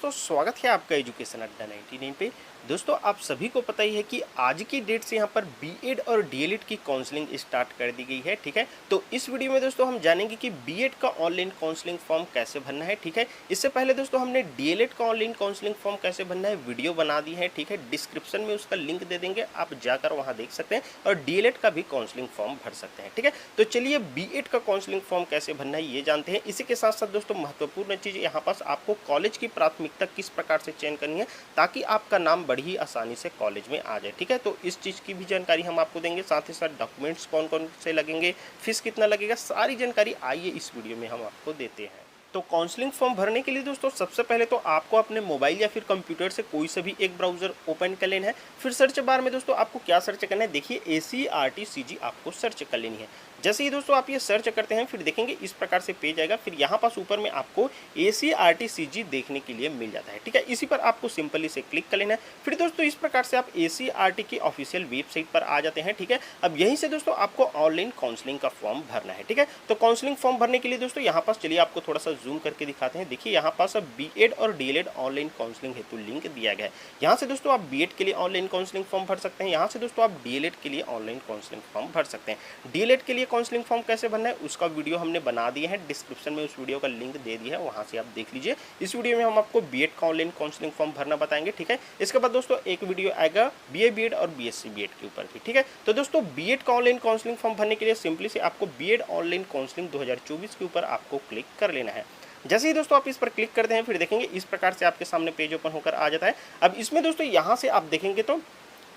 दोस्तों स्वागत है आपका एजुकेशन अड्डा 99 पे। दोस्तों आप सभी को पता ही है कि आज की डेट से यहाँ पर बीएड और डीएलएड की काउंसलिंग स्टार्ट कर दी गई है। ठीक है, तो इस वीडियो में दोस्तों हम जानेंगे कि बीएड का ऑनलाइन काउंसलिंग फॉर्म कैसे भरना है। ठीक है, इससे पहले दोस्तों हमने डीएलएड का ऑनलाइन काउंसलिंग फॉर्म कैसे भरना है वीडियो बना दी है। ठीक है, डिस्क्रिप्शन में उसका लिंक दे देंगे, आप जाकर वहाँ देख सकते हैं और डीएलएड का भी काउंसलिंग फॉर्म भर सकते हैं। ठीक है, तो चलिए बीएड का काउंसलिंग फॉर्म कैसे भरना है ये जानते हैं। इसी के साथ साथ दोस्तों महत्वपूर्ण चीज़ यहाँ पास आपको कॉलेज की प्राथमिकता किस प्रकार से चयन करनी है ताकि आपका नाम बड़ी आसानी से कॉलेज में आ जाए। ठीक है, तो इस चीज़ की भी जानकारी हम आपको देंगे, साथ ही साथ डॉक्यूमेंट्स कौन कौन से लगेंगे, फीस कितना लगेगा, सारी जानकारी आइए इस वीडियो में हम आपको देते हैं। तो काउंसलिंग फॉर्म भरने के लिए दोस्तों सबसे पहले तो आपको अपने मोबाइल या फिर कंप्यूटर से कोई सा भी एक ब्राउजर ओपन कर लेना है। फिर सर्च बार में दोस्तों आपको क्या सर्च करना है, देखिए ACRTCG आपको सर्च कर लेनी है। जैसे ही दोस्तों आप ये सर्च करते हैं फिर देखेंगे इस प्रकार से पेज आएगा। फिर यहाँ पास ऊपर में आपको ACRTCG देखने के लिए मिल जाता है। ठीक है, इसी पर आपको सिंपली से क्लिक कर लेना है। फिर दोस्तों इस प्रकार से आप ACRT की ऑफिशियल वेबसाइट पर आ जाते हैं। ठीक है, अब यहीं से दोस्तों आपको ऑनलाइन काउंसलिंग का फॉर्म भरना है। ठीक है, तो काउंसलिंग फॉर्म भरने के लिए दोस्तों यहाँ पास चलिए आपको थोड़ा सा जूम करके दिखाते हैं। देखिए यहाँ पास अब बीएड और डीएलएड ऑनलाइन काउंसलिंग हेतु लिंक दिया गया है। यहाँ से दोस्तों आप बीएड के लिए ऑनलाइन काउंसलिंग फॉर्म भर सकते हैं, यहाँ से दोस्तों आप डीएलएड के लिए ऑनलाइन काउंसलिंग फॉर्म भर सकते हैं। डीएलएड के लिए काउंसलिंग फॉर्म कैसे भरना है उसका वीडियो हमने बना दिया है, डिस्क्रिप्शन में उस वीडियो का लिंक दे दिया है, वहाँ से आप देख लीजिए। इस वीडियो में हम आपको बीएड का ऑनलाइन काउंसलिंग फॉर्म भरना बताएंगे। ठीक है, इसके बाद दोस्तों एक वीडियो आएगा बीए बीएड और बीएससी बीएड के ऊपर भी। ठीक है, तो दोस्तों बीएड का ऑनलाइन काउंसलिंग फॉर्म भरने के लिए सिंपली से आपको बीएड ऑनलाइन काउंसलिंग 2024 के ऊपर आपको क्लिक कर लेना है। जैसे ही दोस्तों आप इस पर क्लिक करते हैं फिर देखेंगे इस प्रकार से आपके सामने पेज ओपन होकर आ जाता है। अब इसमें दोस्तों यहाँ से आप देखेंगे तो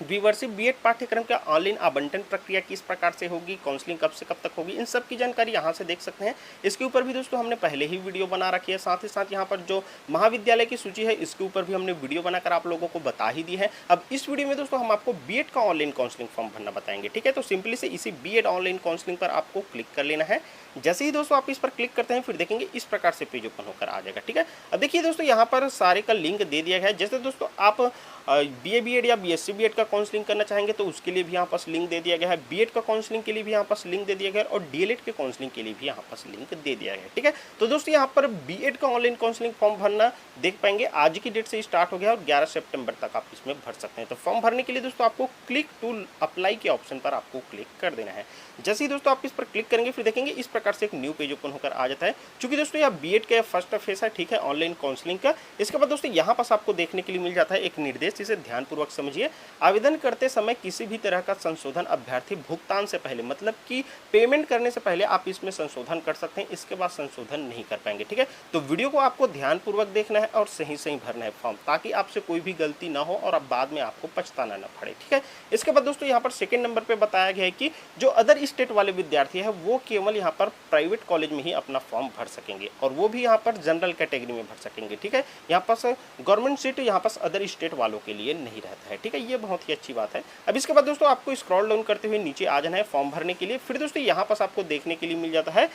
द्विवर्षीय बीएड पाठ्यक्रम का ऑनलाइन आवंटन प्रक्रिया किस प्रकार से होगी, काउंसलिंग कब से कब तक होगी, इन सब की जानकारी यहाँ से देख सकते हैं। इसके ऊपर भी दोस्तों हमने पहले ही वीडियो बना रखी है। साथ ही साथ यहाँ पर जो महाविद्यालय की सूची है इसके ऊपर भी हमने वीडियो बनाकर आप लोगों को बता ही दी है। अब इस वीडियो में दोस्तों हम आपको बीएड का ऑनलाइन काउंसलिंग फॉर्म भरना बताएंगे। ठीक है, तो सिंपली से इसी बीएड ऑनलाइन काउंसलिंग पर आपको क्लिक कर लेना है। जैसे ही दोस्तों आप इस पर क्लिक करते हैं फिर देखेंगे इस प्रकार से पेज ओपन होकर आ जाएगा। ठीक है, अब देखिए दोस्तों यहाँ पर सारे का लिंक दे दिया गया है। जैसे दोस्तों आप बीए बीएड या बीएससी बीएड का काउंसलिंग करना चाहेंगे तो उसके लिए भी यहाँ पास लिंक दे दिया गया है। बीएड का काउंसलिंग के लिए भी यहाँ पास लिंक दे दिया गया है और डीएलएड के काउंसलिंग के लिए भी यहाँ पास लिंक दे दिया गया है। ठीक है, तो दोस्तों यहाँ पर बीएड का ऑनलाइन काउंसलिंग फॉर्म भरना देख पाएंगे आज की डेट से स्टार्ट हो गया और 11 सितंबर तक आप इसमें भर सकते हैं। तो फॉर्म भरने के लिए दोस्तों आपको क्लिक टू अप्लाई के ऑप्शन पर आपको क्लिक कर देना है। जैसे ही दोस्तों आप इस पर क्लिक करेंगे फिर देखेंगे इस प्रकार से एक न्यू पेज ओपन होकर आ जाता है। चूंकि दोस्तों यह बीएड का फर्स्ट फेस है, ठीक है, ऑनलाइन काउंसलिंग का। इसके बाद दोस्तों यहाँ पास आपको देखने के लिए मिल जाता है एक निर्देश, जिसे ध्यानपूर्वक समझिए। आवेदन करते समय किसी भी तरह का संशोधन अभ्यर्थी भुगतान से पहले, मतलब कि पेमेंट करने से पहले आप इसमें संशोधन कर सकते हैं, इसके बाद संशोधन नहीं कर पाएंगे। ठीक है, तो वीडियो को आपको ध्यानपूर्वक देखना है और सही सही भरना है फॉर्म, ताकि आपसे कोई भी गलती ना हो और अब बाद में आपको पछताना ना पड़े। ठीक है, इसके बाद दोस्तों यहाँ पर सेकेंड नंबर पर बताया गया है कि जो अदर स्टेट वाले विद्यार्थी है वो केवल यहाँ पर प्राइवेट कॉलेज में ही अपना फॉर्म भर सकेंगे और वो भी यहाँ पर जनरल कैटेगरी में भर सकेंगे। ठीक है, यहाँ पास गवर्नमेंट सीट यहाँ पास अदर स्टेट वालों के लिए नहीं रहता है। ठीक है, ये बहुत ही अच्छी बात है। अब इसके बाद दोस्तों आपको स्क्रॉल डाउन करते हुए नीचे आ जाना है फॉर्म भरने के लिए। फिर दोस्तों यहाँ पास आपको देखने के लिए मिल जाता है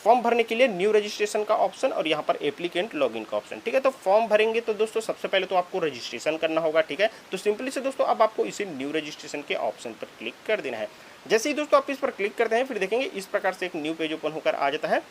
फॉर्म भरने के लिए न्यू रजिस्ट्रेशन का ऑप्शन और यहाँ पर एप्लीकेंट लॉगिन का ऑप्शन। ठीक है, तो फॉर्म भरेंगे तो दोस्तों सबसे पहले तो आपको रजिस्ट्रेशन करना होगा। ठीक है, तो सिंपली से दोस्तों अब आपको इसी न्यू रजिस्ट्रेशन के ऑप्शन पर क्लिक कर देना है। जैसे ही दोस्तों आप इस पर क्लिक करते हैं फिर देखेंगे इस प्रकार से एक न्यू पेज ओपन होकर आ जाता है।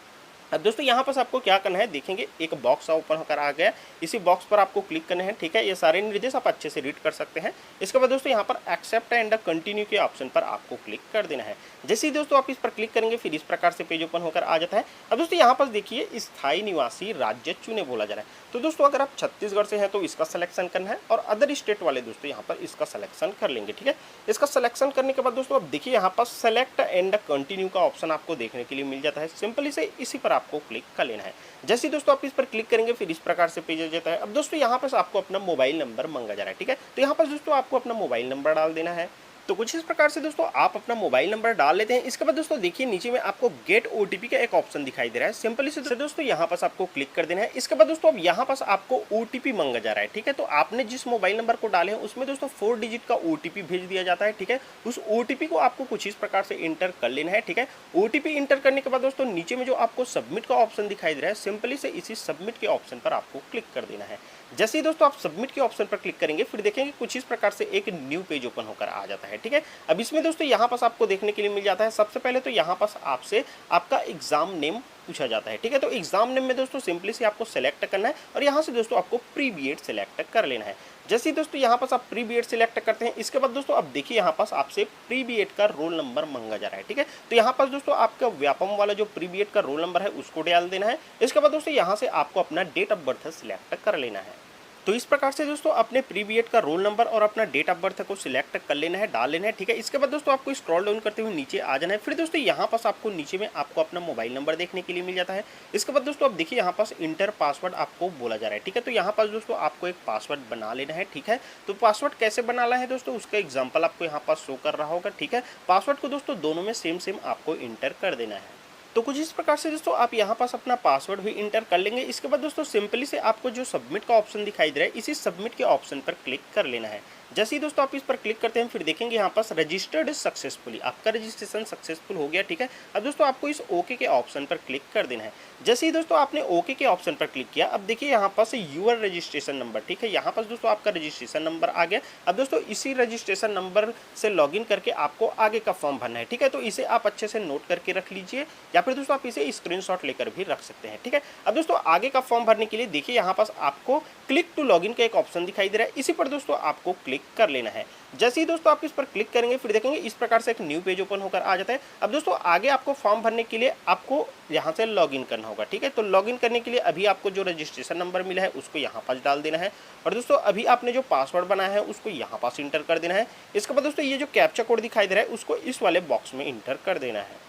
अब दोस्तों यहाँ पास आपको क्या करना है, देखेंगे एक बॉक्स ओपन होकर आ गया, इसी बॉक्स पर आपको क्लिक करना है। ठीक है, ये सारे निर्देश आप अच्छे से रीड कर सकते हैं। इसके बाद दोस्तों यहाँ पर एक्सेप्ट एंड कंटिन्यू के ऑप्शन पर आपको क्लिक कर देना है। जैसे ही दोस्तों आप इस पर क्लिक करेंगे फिर इस प्रकार से पेज ओपन होकर आ जाता है। अब दोस्तों यहाँ पर देखिए स्थायी निवासी राज्य चुने बोला जा रहा है। तो दोस्तों अगर आप छत्तीसगढ़ से हैं तो इसका सिलेक्शन करना है और अदर स्टेट वाले दोस्तों यहाँ पर इसका सिलेक्शन कर लेंगे। ठीक है, इसका सिलेक्शन करने के बाद दोस्तों अब देखिए यहाँ पर सेलेक्ट एंड कंटिन्यू का ऑप्शन आपको देखने के लिए मिल जाता है। सिंपली से इसी पर आपको क्लिक कर लेना है। जैसे ही दोस्तों आप इस पर क्लिक करेंगे फिर इस प्रकार से पेज आ जाता है। अब दोस्तों यहाँ पर आपको अपना मोबाइल नंबर मांगा जा रहा है। ठीक है, तो यहाँ पर दोस्तों आपको अपना मोबाइल नंबर डाल देना है। तो कुछ इस प्रकार से दोस्तों आप अपना मोबाइल नंबर डाल लेते हैं। इसके बाद दोस्तों देखिए नीचे में आपको गेट ओटीपी का एक ऑप्शन दिखाई दे रहा है। सिंपली से दोस्तों यहाँ पास आपको क्लिक कर देना है। इसके बाद दोस्तों अब यहाँ पास आपको ओटीपी मांगा जा रहा है। ठीक है, तो आपने जिस मोबाइल नंबर को डाले हैं उसमें दोस्तों 4 डिजिट का ओटीपी भेज दिया जाता है। ठीक है, उस ओटीपी को आपको कुछ इस प्रकार से इंटर कर लेना है। ठीक है, ओटीपी इंटर करने के बाद दोस्तों नीचे में जो आपको सबमिट का ऑप्शन दिखाई दे रहा है, सिंपली से इसी सबमिट के ऑप्शन पर आपको क्लिक कर देना है। जैसे ही दोस्तों आप सबमिट के ऑप्शन पर क्लिक करेंगे फिर देखेंगे कुछ इस प्रकार से एक न्यू पेज ओपन होकर आ जाता है। है, ठीक है। अब इसमें दोस्तों यहाँ पास आपको देखने के लिए मिल जाता है, सबसे पहले तो यहाँ पास आपसे आपका एग्जाम नेम पूछा जाता है, ठीक है। तो एग्जाम नेम में दोस्तों सिंपली से आपको सेलेक्ट करना है और यहाँ से दोस्तों आपको प्री बीएड सेलेक्ट कर लेना है। जैसे ही दोस्तों यहाँ पास आप प्री बीएड सेलेक्ट करते हैं, इसके बाद दोस्तों अब देखिए यहाँ पास आपसे प्री बीएड का रोल नंबर मांगा जा रहा है, ठीक है। तो यहाँ पास दोस्तों आपका व्यापम वाला जो प्री बीएड का रोल नंबर है उसको डाल देना है। इसके बाद दोस्तों यहाँ से आपको अपना डेट ऑफ बर्थ सिलेक्ट कर लेना है। तो इस प्रकार से दोस्तों अपने प्री बीएड का रोल नंबर और अपना डेट ऑफ बर्थ को सिलेक्ट कर लेना है, डाल लेना है, ठीक है। इसके बाद दोस्तों आपको स्क्रॉल डाउन करते हुए नीचे आ जाना है। फिर दोस्तों यहाँ पास आपको नीचे में आपको अपना मोबाइल नंबर देखने के लिए मिल जाता है। इसके बाद दोस्तों अब देखिए यहाँ पास इंटर पासवर्ड आपको बोला जा रहा है, ठीक है। तो यहाँ पास दोस्तों आपको एक पासवर्ड बना लेना है, ठीक है। तो पासवर्ड कैसे बनाना है दोस्तों, उसका एग्जाम्पल आपको यहाँ पास शो कर रहा होगा, ठीक है। पासवर्ड को दोस्तों दोनों में सेम आपको इंटर कर देना है। तो कुछ इस प्रकार से दोस्तों आप यहाँ पास अपना पासवर्ड भी इंटर कर लेंगे। इसके बाद दोस्तों सिंपली से आपको जो सबमिट का ऑप्शन दिखाई दे रहा है, इसी सबमिट के ऑप्शन पर क्लिक कर लेना है। जैसे ही दोस्तों आप इस पर क्लिक करते हैं, फिर देखेंगे यहाँ पास रजिस्टर्ड सक्सेसफुली, आपका रजिस्ट्रेशन सक्सेसफुल हो गया, ठीक है। अब दोस्तों आपको इस ओके के ऑप्शन पर क्लिक कर देना है। जैसे ही दोस्तों आपने ओके के ऑप्शन पर क्लिक किया, अब देखिए यहाँ पास यूर रजिस्ट्रेशन नंबर, ठीक है। यहाँ पास दोस्तों आपका रजिस्ट्रेशन नंबर आ गया। अब दोस्तों इसी रजिस्ट्रेशन नंबर से लॉगिन करके आपको आगे का फॉर्म भरना है, ठीक है। तो इसे आप अच्छे से नोट करके रख लीजिए, या फिर दोस्तों आप इसे स्क्रीनशॉट लेकर भी रख सकते हैं, ठीक है। अब दोस्तों आगे का फॉर्म भरने के लिए देखिए यहाँ पास आपको क्लिक टू लॉगिन का एक ऑप्शन दिखाई दे रहा है, इसी पर दोस्तों आपको क्लिक कर लेना है। जैसे ही दोस्तों आप इस पर क्लिक करेंगे, फिर देखेंगे इस प्रकार से एक न्यू पेज ओपन होकर आ जाता है। अब दोस्तों आगे आपको फॉर्म भरने के लिए आपको यहाँ से लॉगिन करना होगा, ठीक है। तो लॉगिन करने के लिए अभी आपको जो रजिस्ट्रेशन नंबर मिला है उसको यहाँ पास डाल देना है, और दोस्तों अभी आपने जो पासवर्ड बनाया है उसको यहाँ पास इंटर कर देना है। इसके बाद दोस्तों ये जो कैप्चा कोड दिखाई दे रहा है उसको इस वाले बॉक्स में इंटर कर देना है।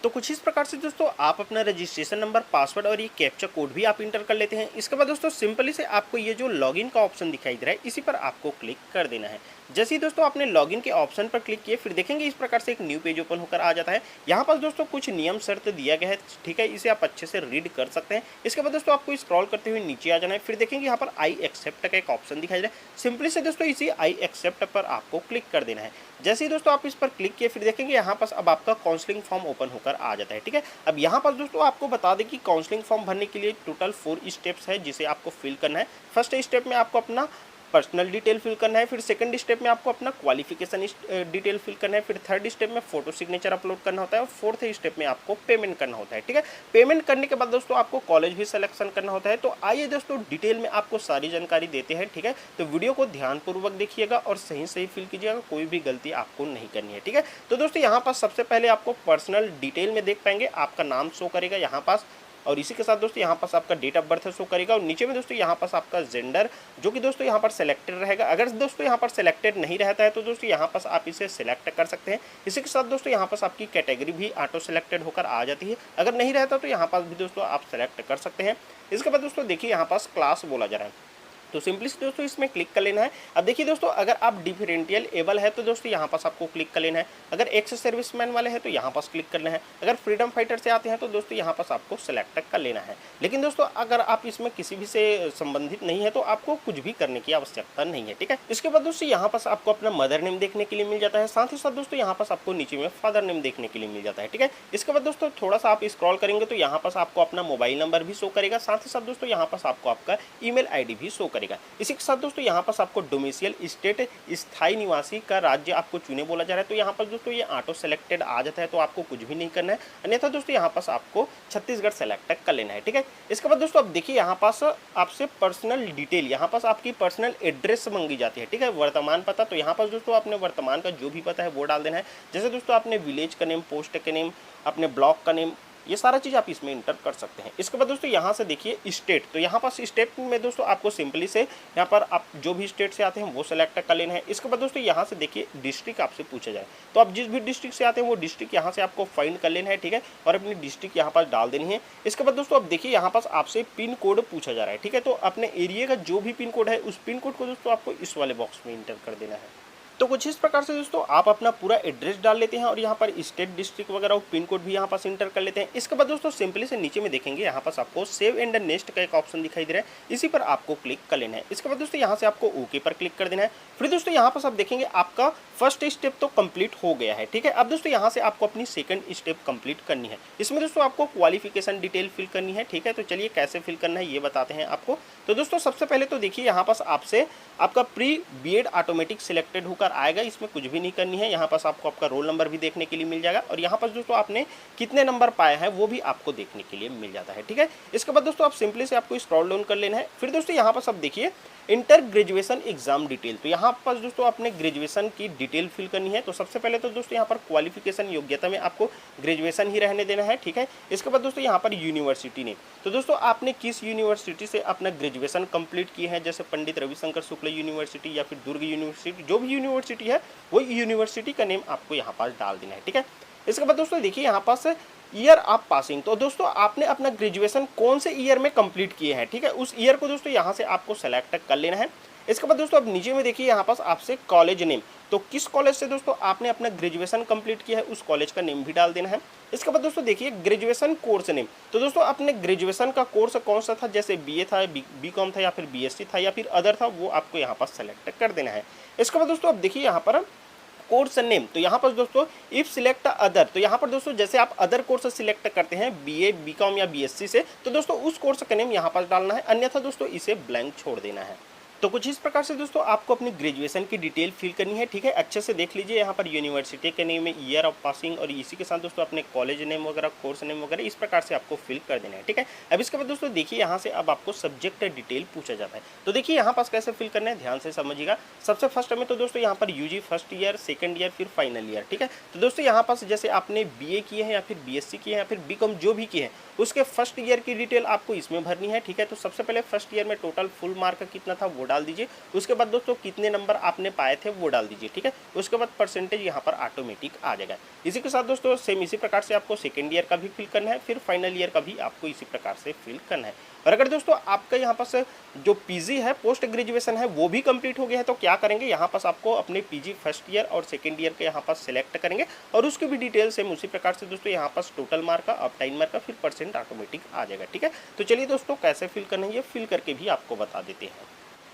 तो कुछ इस प्रकार से दोस्तों आप अपना रजिस्ट्रेशन नंबर, पासवर्ड और ये कैप्चा कोड भी आप इंटर कर लेते हैं। इसके बाद दोस्तों सिंपली से आपको ये जो लॉगिन का ऑप्शन दिखाई दे रहा है, इसी पर आपको क्लिक कर देना है। जैसे ही दोस्तों आपने लॉगिन के ऑप्शन पर क्लिक किए, फिर देखेंगे इस प्रकार से एक न्यू पेज ओपन होकर आ जाता है। यहाँ पर दोस्तों कुछ नियम शर्त दिया गया है, ठीक है, इसे आप अच्छे से रीड कर सकते हैं। इसके बाद दोस्तों आपको स्क्रॉल करते हुए नीचे आ जाना है। फिर देखेंगे यहाँ पर आई एक्सेप्ट का एक ऑप्शन दिखाई दे रहा है, सिंपली से दोस्तों इसी आई एक्सेप्ट पर आपको क्लिक कर देना है। जैसे ही दोस्तों आप इस पर क्लिक किए, फिर देखेंगे यहाँ पास अब आपका काउंसलिंग फॉर्म ओपन होकर आ जाता है, ठीक है। अब यहाँ पर दोस्तों आपको बता दें कि काउंसलिंग फॉर्म भरने के लिए टोटल 4 स्टेप्स है जिसे आपको फिल करना है। फर्स्ट स्टेप में आपको अपना पर्सनल डिटेल फिल करना है, फिर सेकंड स्टेप में आपको अपना क्वालिफिकेशन डिटेल फिल करना है, फिर थर्ड स्टेप में फोटो सिग्नेचर अपलोड करना होता है, और फोर्थ स्टेप में आपको पेमेंट करना होता है, ठीक है। पेमेंट करने के बाद दोस्तों आपको कॉलेज भी सिलेक्शन करना होता है। तो आइए दोस्तों डिटेल में आपको सारी जानकारी देते हैं, ठीक है। तो वीडियो को ध्यानपूर्वक देखिएगा और सही फिल कीजिएगा, कोई भी गलती आपको नहीं करनी है, ठीक है। तो दोस्तों यहाँ पास सबसे पहले आपको पर्सनल डिटेल में देख पाएंगे, आपका नाम शो करेगा यहाँ पास, और इसी के साथ दोस्तों यहाँ पास आपका डेट ऑफ बर्थ शो करेगा, और नीचे में दोस्तों यहाँ पास आपका जेंडर जो कि दोस्तों यहाँ पर सिलेक्टेड रहेगा। अगर दोस्तों यहाँ पर सिलेक्टेड नहीं रहता है तो दोस्तों यहाँ पास आप इसे सिलेक्ट कर सकते हैं। इसी के साथ दोस्तों यहाँ पास आपकी कैटेगरी भी ऑटो सिलेक्टेड होकर आ जाती है, अगर नहीं रहता तो यहाँ पास भी दोस्तों आप सेलेक्ट कर सकते हैं। इसके बाद दोस्तों देखिए यहाँ पास क्लास बोला जा रहा है, तो सिंपली से दोस्तों इसमें क्लिक कर लेना है। अब देखिए दोस्तों अगर आप डिफरेंशियल एबल है तो दोस्तों यहाँ पास आपको क्लिक कर लेना है, अगर एक्स सर्विसमैन वाले हैं तो यहाँ पास क्लिक करना है, अगर फ्रीडम फाइटर से आते हैं तो दोस्तों यहाँ पास आपको सेलेक्ट कर लेना है। लेकिन दोस्तों अगर आप इसमें किसी भी से संबंधित नहीं है तो आपको कुछ भी करने की आवश्यकता नहीं है, ठीक है। इसके बाद दोस्तों यहाँ पास आपको अपना मदर नेम देखने के लिए मिल जाता है, साथ ही साथ दोस्तों यहाँ पास आपको नीचे में फादर नेम देखने के लिए मिल जाता है, ठीक है। इसके बाद दोस्तों थोड़ा सा आप स्क्रॉल करेंगे तो यहाँ पास आपको अपना मोबाइल नंबर भी शो करेगा, साथ ही साथ दोस्तों यहाँ पास आपको आपका ईमेल आईडी भी शो करेगा। इसी के साथ दोस्तों यहाँ पास आपको डोमिसाइल स्टेट स्थायी निवासी का राज्य आपको चुने बोला जा रहा है, तो यहाँ पर दोस्तों ये ऑटो सेलेक्टेड आ जाता है, तो आपको कुछ भी नहीं करना है, अन्यथा दोस्तों यहाँ पास आपको छत्तीसगढ़ सेलेक्ट कर लेना है, ठीक है। इसके बाद दोस्तों अब देखिए यहाँ पास आपसे पर्सनल डिटेल, यहाँ पास आपकी पर्सनल एड्रेस मांगी जाती है, ठीक है, वर्तमान पता। तो यहाँ पास दोस्तों आपने वर्तमान का जो भी पता है वो डाल देना है। जैसे दोस्तों आपने विलेज का नेम, पोस्ट का नेम, अपने ब्लॉक का नेम, ये सारा चीज़ आप इसमें इंटर कर सकते हैं। इसके बाद दोस्तों यहाँ से देखिए स्टेट, तो यहाँ पास स्टेट में दोस्तों आपको सिंपली से यहाँ पर आप जो भी स्टेट से आते हैं वो सेलेक्ट कर लेना है। इसके बाद दोस्तों यहाँ से देखिए डिस्ट्रिक्ट आपसे पूछा जाए, तो आप जिस भी डिस्ट्रिक्ट से आते हैं वो डिस्ट्रिक्ट यहाँ से आपको फाइंड कर लेना है, ठीक है, और अपनी डिस्ट्रिक्ट यहाँ पास डाल देनी है। इसके बाद दोस्तों अब देखिए यहाँ पास आपसे पिन कोड पूछा जा रहा है, ठीक है, तो अपने एरिया का जो भी पिन कोड है उस पिन कोड को दोस्तों आपको इस वाले बॉक्स में इंटर कर देना है। तो कुछ इस प्रकार से दोस्तों आप अपना पूरा एड्रेस डाल लेते हैं और यहाँ पर स्टेट, डिस्ट्रिक्ट वगैरह पिन कोड भी यहाँ पास इंटर कर लेते हैं। इसके बाद दोस्तों सिंपली से नीचे में देखेंगे यहाँ पास आपको सेव एंड नेक्स्ट का एक ऑप्शन दिखाई दे रहा है, इसी पर आपको क्लिक कर लेना है। इसके बाद दोस्तों यहाँ से आपको ओके पर क्लिक कर देना है। फिर दोस्तों यहाँ पास आप देखेंगे आपका फर्स्ट स्टेप तो कंप्लीट हो गया है, ठीक है। अब दोस्तों यहाँ से आपको अपनी सेकंड स्टेप कंप्लीट करनी है। इसमें दोस्तों आपको क्वालिफिकेशन डिटेल फिल करनी है, ठीक है। तो चलिए कैसे फिल करना है ये बताते हैं आपको। तो दोस्तों सबसे पहले तो देखिए यहाँ पास आपसे आपका प्री बीएड ऑटोमेटिक सिलेक्टेड होकर नंबर आएगा इसमें कुछ भी नहीं करनी है। यहाँ पास आपको आपका रोल नंबर भी देखने के लिए मिल जाएगा और यहाँ पास दोस्तों आपने कितने नंबर पाए हैं वो भी आपको देखने के लिए मिल जाता है, ठीक है। इसके बाद दोस्तों आप सिंपली से आपको स्क्रॉल डाउन कर लेना है। फिर दोस्तों यहाँ पास आप देखिए इंटर ग्रेजुएशन एग्जाम डिटेल, तो यहाँ पास दोस्तों आपने ग्रेजुएशन की डिटेल फिल करनी है। तो सबसे पहले तो दोस्तों यहाँ पर क्वालिफिकेशन योग्यता में आपको ग्रेजुएशन ही रहने देना है, ठीक है। इसके बाद दोस्तों यहाँ पर यूनिवर्सिटी नेम, तो दोस्तों आपने किस यूनिवर्सिटी से अपना ग्रेजुएशन कंप्लीट किया है, जैसे पंडित रविशंकर शुक्ला यूनिवर्सिटी या फिर दुर्ग यूनिवर्सिटी, जो भी यूनिवर्सिटी है वो यूनिवर्सिटी का नेम आपको यहाँ पास डाल देना है, ठीक है। इसके बाद दोस्तों देखिए यहाँ पास ईयर ऑफ पासिंग, तो दोस्तों आपने अपना ग्रेजुएशन कौन से ईयर में कंप्लीट किए हैं, ठीक है, उस ईयर को दोस्तों यहाँ से आपको सेलेक्ट कर लेना है। इसके बाद दोस्तों अब नीचे में देखिए यहाँ पास आपसे कॉलेज नेम, तो किस कॉलेज से दोस्तों आपने अपना ग्रेजुएशन कंप्लीट किया है उस कॉलेज का नेम भी डाल देना है। इसके बाद दोस्तों देखिए ग्रेजुएशन कोर्स नेम, तो दोस्तों अपने ग्रेजुएशन का कोर्स कौन सा था, जैसे बीए था, बीकॉम था या फिर बीएससी था या फिर अदर था, वो आपको यहाँ पास सेलेक्ट कर देना है। इसके बाद दोस्तों अब देखिए यहाँ पर कोर्स नेम, तो यहाँ पर दोस्तों इफ सिलेक्ट अदर, तो यहाँ पर दोस्तों जैसे आप अदर कोर्स सिलेक्ट करते हैं बीए बीकॉम या बीएससी से, तो दोस्तों उस कोर्स का नेम यहाँ पर डालना है, अन्यथा दोस्तों इसे ब्लैंक छोड़ देना है। तो कुछ इस प्रकार से दोस्तों आपको अपनी ग्रेजुएशन की डिटेल फिल करनी है, ठीक है। अच्छे से देख लीजिए यहाँ पर यूनिवर्सिटी के नेम है, ईयर ऑफ पासिंग और इसी के साथ दोस्तों अपने कॉलेज नेम वगैरह, कोर्स नेम वगैरह इस प्रकार से आपको फिल कर देना है, ठीक है। अब इसके बाद दोस्तों देखिए यहाँ से अब आपको सब्जेक्ट डिटेल पूछा जाता है, तो देखिए यहाँ पास कैसे फिल करना है ध्यान से समझिएगा। सबसे फर्स्ट में तो दोस्तों यहाँ पर UG first year, second year, फिर फाइनल ईयर, ठीक है। तो दोस्तों यहाँ पास जैसे आपने बीए किए हैं या फिर बीएससी किए हैं या फिर बीकॉम जो भी किए हैं उसके फर्स्ट ईयर की डिटेल आपको इसमें भरनी है, ठीक है। तो सबसे पहले फर्स्ट ईयर में टोटल फुल मार्क कितना था वो डाल दीजिए, उसके बाद दोस्तों कितने नंबर आपने पाए थे वो डाल दीजिए, ठीक है। उसके बाद परसेंटेज यहाँ पर ऑटोमेटिक आ जाएगा। इसी के साथ दोस्तों सेम इसी प्रकार से आपको सेकेंड ईयर का भी फिल करना है, फिर फाइनल ईयर का भी आपको इसी प्रकार से फिल करना है। और अगर दोस्तों आपका यहाँ पास जो पीजी है, पोस्ट ग्रेजुएशन है, वो भी कंप्लीट हो गया है, तो क्या करेंगे यहाँ पास आपको अपने पीजी फर्स्ट ईयर और सेकंड ईयर के यहाँ पास सिलेक्ट करेंगे और उसकी भी डिटेल सेम उसी प्रकार से दोस्तों यहाँ पास टोटल मार्क का, अप टाइम मार्क का, फिर परसेंट ऑटोमेटिक आ जाएगा, ठीक है। तो चलिए दोस्तों कैसे फिल करना है ये फिल करके भी आपको बता देते हैं।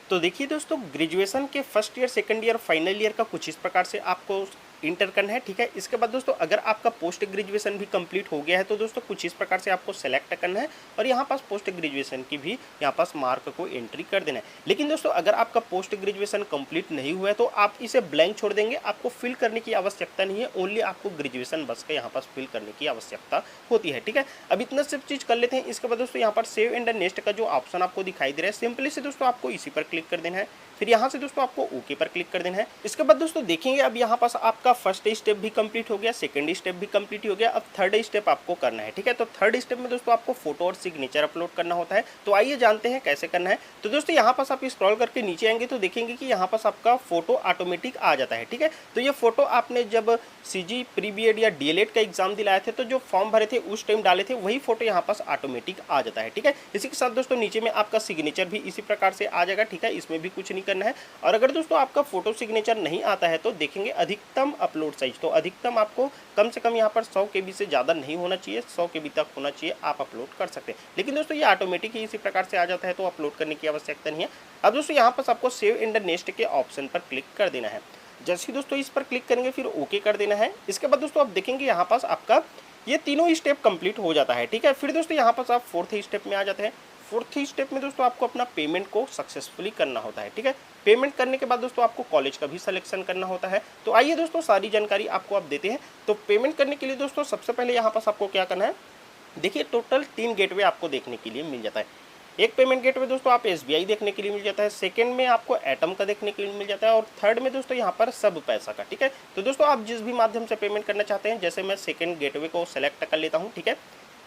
तो देखिए दोस्तों ग्रेजुएशन के first year, second year, final year का कुछ इस प्रकार से आपको इंटर करना है, ठीक है। इसके बाद दोस्तों अगर आपका पोस्ट ग्रेजुएशन भी कंप्लीट हो गया है तो दोस्तों कुछ इस प्रकार से आपको सेलेक्ट करना है और यहाँ पास पोस्ट ग्रेजुएशन की भी यहाँ पास मार्क को एंट्री कर देना है। लेकिन दोस्तों अगर आपका पोस्ट ग्रेजुएशन कंप्लीट नहीं हुआ है तो आप इसे ब्लैंक छोड़ देंगे, आपको फिल करने की आवश्यकता नहीं है, ओनली आपको ग्रेजुएशन बस का यहाँ पास फिल करने की आवश्यकता होती है, ठीक है। अब इतना सब चीज़ कर लेते हैं। इसके बाद दोस्तों यहाँ पर सेव एंड नेक्स्ट का जो ऑप्शन आपको दिखाई दे रहा है, सिंपली से दोस्तों आपको इसी पर क्लिक कर देना है, फिर यहाँ से दोस्तों आपको ओके पर क्लिक कर देना है। इसके बाद दोस्तों देखेंगे अब यहाँ पास आपका फर्स्ट स्टेप भी कंप्लीट हो गया, सेकंड स्टेप भी कंप्लीट हो गया, अब थर्ड स्टेप आपको करना है, ठीक है। तो थर्ड स्टेप में दोस्तों आपको फोटो और सिग्नेचर अपलोड करना होता है, तो आइए जानते हैं कैसे करना है। तो दोस्तों यहाँ पास आप स्क्रॉल करके नीचे आएंगे तो देखेंगे कि यहाँ पास आपका फोटो ऑटोमेटिक आ जाता है, ठीक है। तो ये फोटो आपने जब सीजी, प्री बीएड या डीएलएड का एग्जाम दिलाए थे तो जो फॉर्म भरे थे उस टाइम डाले थे वही फोटो यहाँ पास ऑटोमेटिक आ जाता है, ठीक है। इसी के साथ दोस्तों नीचे में आपका सिग्नेचर भी इसी प्रकार से आ जाएगा, ठीक है, इसमें भी कुछ नहीं करना है। और अगर दोस्तों आपका फोटो सिग्नेचर नहीं आता है तो देखेंगे अधिकतम अपलोड साइज, तो अधिकतम आपको कम से कम यहाँ पर 100 KB से ज़्यादा नहीं होना चाहिए, 100 KB तक होना चाहिए, आप अपलोड कर सकते हैं। लेकिन दोस्तों ये ऑटोमेटिक ही इसी प्रकार से आ जाता है तो अपलोड करने की आवश्यकता नहीं है। अब दोस्तों यहाँ पर आपको सेव इन द नेक्स्ट के ऑप्शन पर क्लिक कर देना है। जैसे ही दोस्तों इस पर क्लिक करेंगे फिर ओके कर देना है। इसके बाद दोस्तों आप देखेंगे यहाँ पास आपका ये तीनों स्टेप कंप्लीट हो जाता है, ठीक है। फिर दोस्तों यहाँ पास आप फोर्थ स्टेप में आ जाते हैं। फोर्थ स्टेप में दोस्तों आपको अपना पेमेंट को सक्सेसफुली करना होता है, ठीक है। पेमेंट करने के बाद दोस्तों आपको कॉलेज का भी सिलेक्शन करना होता है। तो आइए दोस्तों सारी जानकारी आपको आप देते हैं। तो पेमेंट करने के लिए दोस्तों सबसे पहले यहाँ पास आपको क्या करना है, देखिए टोटल 3 गेटवे आपको देखने के लिए मिल जाता है। एक पेमेंट गेटवे दोस्तों आप SBI देखने के लिए मिल जाता है, सेकंड में आपको एटम का देखने के लिए मिल जाता है और थर्ड में दोस्तों यहाँ पर सब पैसा का, ठीक है। तो दोस्तों आप जिस भी माध्यम से पेमेंट करना चाहते हैं, जैसे मैं सेकंड गेटवे को सेलेक्ट कर लेता हूँ, ठीक है।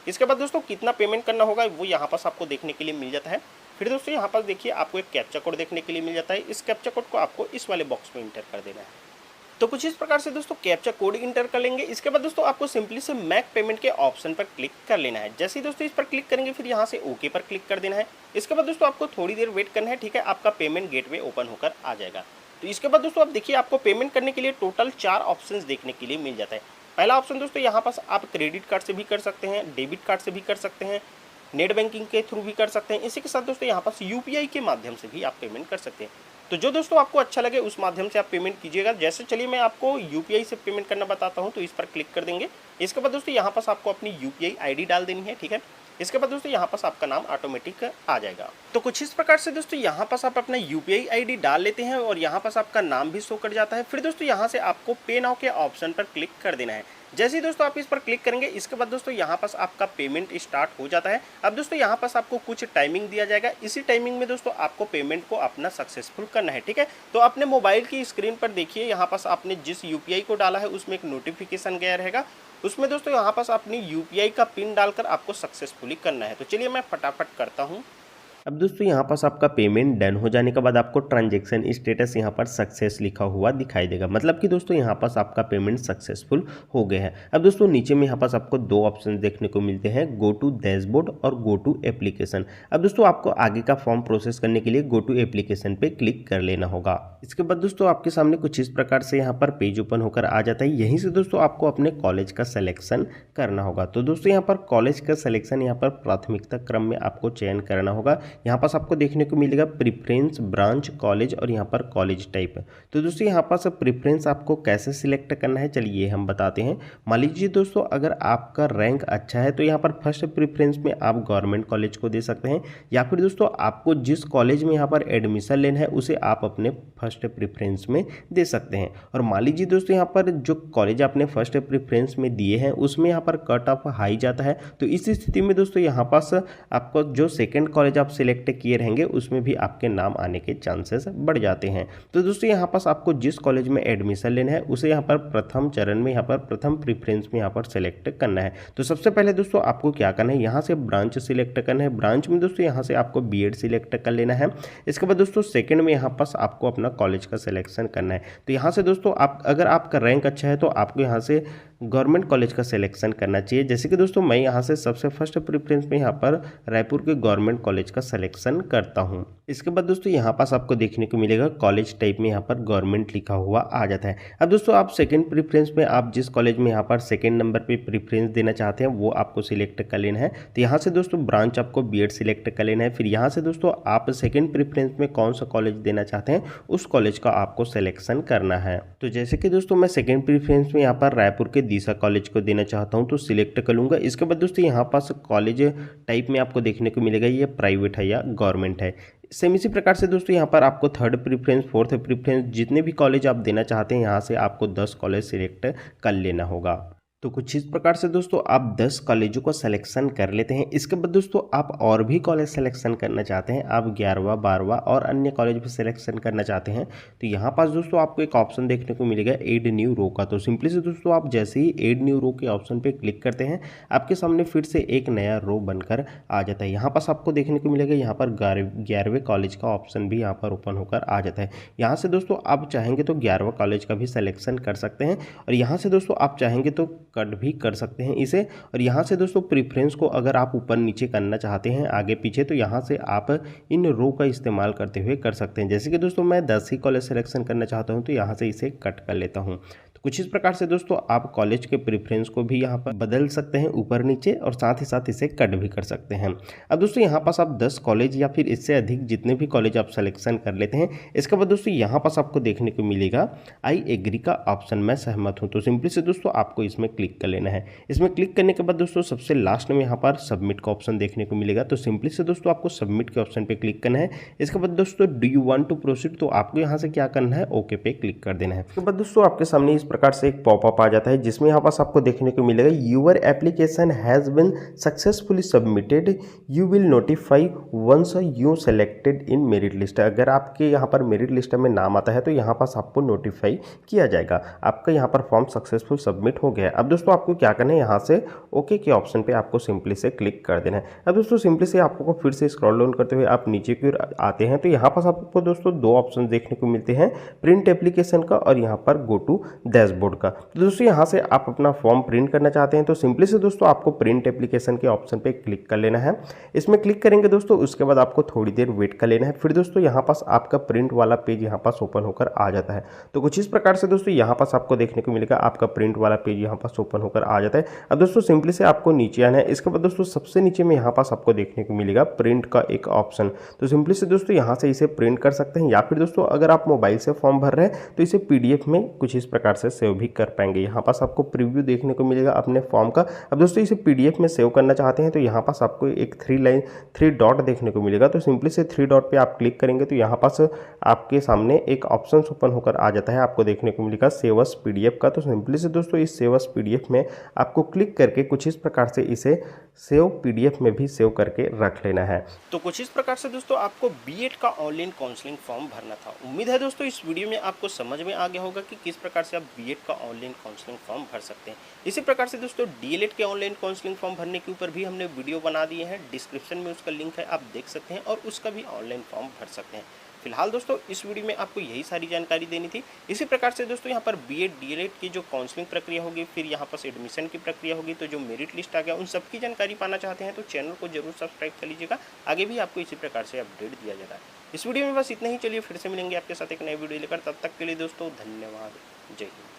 इसके बाद दोस्तों कितना पेमेंट करना होगा वो यहाँ पास आपको देखने के लिए मिल जाता है। फिर दोस्तों यहाँ पास देखिए आपको एक कैप्चा कोड देखने के लिए मिल जाता है। इस कैप्चा कोड को आपको इस वाले बॉक्स में इंटर कर देना है। तो कुछ इस प्रकार से दोस्तों कैप्चा कोड इंटर कर लेंगे। इसके बाद दोस्तों आपको सिंपली से मैक पेमेंट के ऑप्शन पर क्लिक कर लेना है। जैसे ही दोस्तों इस पर क्लिक करेंगे फिर यहाँ से ओके पर क्लिक कर देना है। इसके बाद दोस्तों आपको थोड़ी देर वेट करना है, ठीक है, आपका पेमेंट गेटवे ओपन होकर आ जाएगा। तो इसके बाद दोस्तों आप देखिए आपको पेमेंट करने के लिए टोटल 4 ऑप्शन देखने के लिए मिल जाता है। पहला ऑप्शन दोस्तों यहाँ पास आप क्रेडिट कार्ड से भी कर सकते हैं, डेबिट कार्ड से भी कर सकते हैं, नेट बैंकिंग के थ्रू भी कर सकते हैं। इसी के साथ दोस्तों यहाँ पास UPI के माध्यम से भी आप पेमेंट कर सकते हैं। तो जो दोस्तों आपको अच्छा लगे उस माध्यम से आप पेमेंट कीजिएगा। जैसे चलिए मैं आपको UPI से पेमेंट करना बताता हूँ, तो इस पर क्लिक कर देंगे। इसके बाद दोस्तों यहाँ पास आपको अपनी UPI ID डाल देनी है, ठीक है। इसके बाद दोस्तों यहाँ पास आपका नाम ऑटोमेटिक आ जाएगा। तो कुछ इस प्रकार से दोस्तों यहाँ पास आप अपना यूपीआई आईडी डाल लेते हैं और यहाँ पास आपका नाम भी शो कर जाता है। फिर दोस्तों यहाँ से आपको पे नाउ के ऑप्शन पर क्लिक कर देना है। जैसे ही दोस्तों आप इस पर क्लिक करेंगे, इसके बाद दोस्तों यहाँ पास आपका पेमेंट स्टार्ट हो जाता है। अब दोस्तों यहाँ पास आपको कुछ टाइमिंग दिया जाएगा, इसी टाइमिंग में दोस्तों आपको पेमेंट को अपना सक्सेसफुल करना है, ठीक है। तो अपने मोबाइल की स्क्रीन पर देखिए, यहाँ पास आपने जिस यूपीआई को डाला है उसमें एक नोटिफिकेशन गया रहेगा, उसमें दोस्तों यहाँ पास अपनी यूपीआई का पिन डालकर आपको सक्सेसफुली करना है। तो चलिए मैं फटाफट करता हूँ। अब दोस्तों यहाँ पास आपका पेमेंट डन हो जाने के बाद आपको ट्रांजैक्शन स्टेटस यहाँ पर सक्सेस लिखा हुआ दिखाई देगा, मतलब कि दोस्तों यहाँ पास आपका पेमेंट सक्सेसफुल हो गया है। अब दोस्तों नीचे में यहाँ पास आपको दो ऑप्शन देखने को मिलते हैं, गो टू डैशबोर्ड और गो टू एप्लीकेशन। अब दोस्तों आपको आगे का फॉर्म प्रोसेस करने के लिए गो टू एप्लीकेशन पे क्लिक कर लेना होगा। इसके बाद दोस्तों आपके सामने कुछ इस प्रकार से यहाँ पर पेज ओपन होकर आ जाता है। यहीं से दोस्तों आपको अपने कॉलेज का सिलेक्शन करना होगा। तो दोस्तों यहाँ पर कॉलेज का सिलेक्शन यहाँ पर प्राथमिकता क्रम में आपको चयन करना होगा। यहाँ पास आपको देखने को मिलेगा प्रेफरेंस, ब्रांच, कॉलेज और यहाँ पर कॉलेज टाइप। तो दोस्तों यहाँ पास प्रेफरेंस आपको कैसे सिलेक्ट करना है, चलिए हम बताते हैं। मान लीजिए दोस्तों अगर आपका रैंक अच्छा है तो यहाँ पर फर्स्ट प्रेफरेंस में आप गवर्नमेंट कॉलेज को दे सकते हैं, या फिर दोस्तों आपको जिस कॉलेज में यहाँ पर एडमिशन लेना है उसे आप अपने फर्स्ट प्रेफरेंस में दे सकते हैं। और मान लीजिए दोस्तों यहाँ पर जो कॉलेज आपने फर्स्ट प्रेफरेंस में दिए हैं उसमें यहाँ पर कट ऑफ हाई जाता है, तो इस स्थिति में दोस्तों यहाँ पास आपको जो सेकेंड कॉलेज आप सिलेक्ट किए रहेंगे उसमें भी आपके नाम आने के चांसेस बढ़ जाते हैं। तो दोस्तों यहाँ पास आपको जिस कॉलेज में एडमिशन लेना है उसे यहाँ पर प्रथम चरण में, यहाँ पर प्रथम प्रेफरेंस में यहाँ पर सेलेक्ट करना है। तो सबसे पहले दोस्तों आपको क्या करना है, यहाँ से ब्रांच सिलेक्ट करना है। ब्रांच में दोस्तों यहाँ से आपको बीएड सिलेक्ट कर लेना है। इसके बाद दोस्तों सेकंड में यहाँ पास आपको अपना कॉलेज का सिलेक्शन करना है। तो यहाँ से दोस्तों आप अगर आपका रैंक अच्छा है तो आपको यहाँ से गवर्नमेंट कॉलेज का सिलेक्शन करना चाहिए। जैसे कि दोस्तों मैं यहाँ से सबसे फर्स्ट प्रेफरेंस में यहाँ पर रायपुर के गवर्नमेंट कॉलेज का सिलेक्शन करता हूँ। इसके बाद दोस्तों यहाँ पास आपको देखने को मिलेगा कॉलेज टाइप में यहाँ पर गवर्नमेंट लिखा हुआ आ जाता है। अब दोस्तों आप सेकंड प्रेफरेंस में आप जिस कॉलेज में यहाँ पर सेकंड नंबर पे प्रेफरेंस देना चाहते हैं वो आपको सिलेक्ट कर लेना है। तो यहाँ से दोस्तों ब्रांच आपको बीएड सिलेक्ट कर लेना है। फिर यहाँ से दोस्तों आप सेकंड प्रेफरेंस में कौन सा कॉलेज देना चाहते हैं उस कॉलेज का आपको सिलेक्शन करना है। तो जैसे कि दोस्तों मैं सेकंड प्रेफरेंस में यहाँ पर रायपुर के दिशा कॉलेज को देना चाहता हूँ तो सिलेक्ट कर लूँगा। इसके बाद दोस्तों यहाँ पास कॉलेज टाइप में आपको देखने को मिलेगा ये प्राइवेट है या गवर्नमेंट है। सेम इसी प्रकार से दोस्तों यहाँ पर आपको थर्ड प्रेफरेंस, फोर्थ प्रेफरेंस, जितने भी कॉलेज आप देना चाहते हैं यहाँ से आपको 10 कॉलेज सिलेक्ट कर लेना होगा। तो कुछ इस प्रकार से दोस्तों आप 10 कॉलेजों को सिलेक्शन कर लेते हैं। इसके बाद दोस्तों आप और भी कॉलेज सिलेक्शन करना चाहते हैं, आप 11वां 12वां और अन्य कॉलेज भी सिलेक्शन करना चाहते हैं, तो यहाँ पास दोस्तों आपको एक ऑप्शन देखने को मिलेगा एड न्यू रो का। तो सिंपली से दोस्तों आप जैसे ही एड न्यू रो के ऑप्शन पे क्लिक करते हैं आपके सामने फिर से एक नया रो बनकर आ जाता है। यहाँ पास आपको देखने को मिलेगा यहाँ पर 11वें कॉलेज का ऑप्शन भी यहाँ पर ओपन होकर आ जाता है। यहाँ से दोस्तों आप चाहेंगे तो 11वां कॉलेज का भी सिलेक्शन कर सकते हैं और यहाँ से दोस्तों आप चाहेंगे तो कट भी कर सकते हैं इसे। और यहाँ से दोस्तों प्रेफरेंस को अगर आप ऊपर नीचे करना चाहते हैं आगे पीछे तो यहाँ से आप इन रो का इस्तेमाल करते हुए कर सकते हैं। जैसे कि दोस्तों मैं 10 ही कॉलेज सिलेक्शन करना चाहता हूँ तो यहाँ से इसे कट कर लेता हूँ। तो कुछ इस प्रकार से दोस्तों आप कॉलेज के प्रेफरेंस को भी यहाँ पर बदल सकते हैं ऊपर नीचे और साथ ही साथ इसे कट भी कर सकते हैं। अब दोस्तों यहाँ पास आप 10 कॉलेज या फिर इससे अधिक जितने भी कॉलेज आप सिलेक्शन कर लेते हैं, इसके बाद दोस्तों यहाँ पास आपको देखने को मिलेगा आई एग्री का ऑप्शन, मैं सहमत हूँ। तो सिंपली से दोस्तों आपको इसमें क्लिक कर लेना है। इसमें क्लिक करने के बाद दोस्तों सबसे लास्ट में यहाँ पर सबमिट का ऑप्शन देखने को मिलेगा। तो सिंपली से दोस्तों आपको सबमिट के ऑप्शन पर क्लिक करना है। इसके बाद दोस्तों do you want to proceed, तो आपको यहाँ से क्या करना है, ओके पे क्लिक कर देना है। इसके बाद दोस्तों आपके सामने इस प्रकार से एक पॉपअप आ जाता है जिसमें यहाँ पास आपको देखने को मिलेगा your application has been successfully submitted, you will notify once you selected in merit list. अगर आपके यहाँ पर मेरिट लिस्ट में नाम आता है तो यहाँ पास आपको नोटिफाई किया जाएगा, आपका यहाँ पर फॉर्म सक्सेसफुल सबमिट हो गया है। अब दोस्तों आपको क्या करना है, यहाँ से ओके के ऑप्शन पे आपको सिंपली से क्लिक कर देना है। अब दोस्तों सिंपली से आपको फिर से स्क्रॉल डाउन करते हुए आप नीचे की ओर आते हैं तो यहाँ पास आपको दोस्तों दो ऑप्शन देखने को मिलते हैं, प्रिंट एप्लीकेशन का और यहाँ पर गो टू डैशबोर्ड का। तो दोस्तों यहाँ से आप अपना फॉर्म प्रिंट करना चाहते हैं तो सिंपली से दोस्तों आपको प्रिंट एप्लीकेशन के ऑप्शन पे क्लिक कर लेना है। इसमें क्लिक करेंगे दोस्तों, उसके बाद आपको थोड़ी देर वेट कर लेना है। फिर दोस्तों यहाँ पास आपका प्रिंट वाला पेज यहाँ पास ओपन होकर आ जाता है। तो कुछ इस प्रकार से दोस्तों यहाँ पास आपको देखने को मिलेगा आपका प्रिंट वाला पेज यहाँ पास ओपन होकर आ जाता है। अब दोस्तों सिंपली से आपको नीचे आना है। इसके बाद दोस्तों सबसे नीचे में यहाँ पास आपको देखने को मिलेगा प्रिंट का एक ऑप्शन। तो सिंपली से दोस्तों यहाँ से इसे प्रिंट कर सकते हैं या फिर दोस्तों अगर आप मोबाइल से फॉर्म भर रहे हैं तो इसे PDF में कुछ इस प्रकार से से सेव भी कर पाएंगे। यहाँ पास आपको प्रीव्यू देखने को मिलेगा अपने फॉर्म का। अब दोस्तों इसे PDF में सेव करना चाहते हैं तो यहाँ पास आपको एक 3 डॉट देखने को मिलेगा। तो सिंपली से 3 डॉट पे आप क्लिक करेंगे तो यहाँ पास आपके सामने एक ऑप्शन ओपन होकर आ जाता है, आपको देखने को मिलेगा सेव एज PDF का। तो सिंपली से दोस्तों इस सेव एज PDF में आपको क्लिक करके कुछ इस प्रकार से इसे सेव PDF में भी सेव करके रख लेना है। तो कुछ इस प्रकार से दोस्तों आपको बीएड का ऑनलाइन काउंसलिंग फॉर्म भरना था। उम्मीद है दोस्तों इस वीडियो में आपको समझ में आ गया होगा कि किस प्रकार से आप बीएड का ऑनलाइन काउंसलिंग फॉर्म भर सकते हैं। इसी प्रकार से दोस्तों डीएलएड के ऑनलाइन काउंसलिंग फॉर्म भरने के ऊपर भी हमने वीडियो बना दिए हैं, डिस्क्रिप्शन में उसका लिंक है, आप देख सकते हैं और उसका भी ऑनलाइन फॉर्म भर सकते हैं। फिलहाल दोस्तों इस वीडियो में आपको यही सारी जानकारी देनी थी। इसी प्रकार से दोस्तों यहाँ पर बीएड डीएलएड की जो काउंसलिंग प्रक्रिया होगी, फिर यहाँ पर एडमिशन की प्रक्रिया होगी, तो जो मेरिट लिस्ट आ गया उन सब की जानकारी पाना चाहते हैं तो चैनल को जरूर सब्सक्राइब कर लीजिएगा। आगे भी आपको इसी प्रकार से अपडेट दिया जा रहा है। इस वीडियो में बस इतना ही। चलिए फिर से मिलेंगे आपके साथ एक नई वीडियो लेकर, तब तक के लिए दोस्तों धन्यवाद। जय हिंद।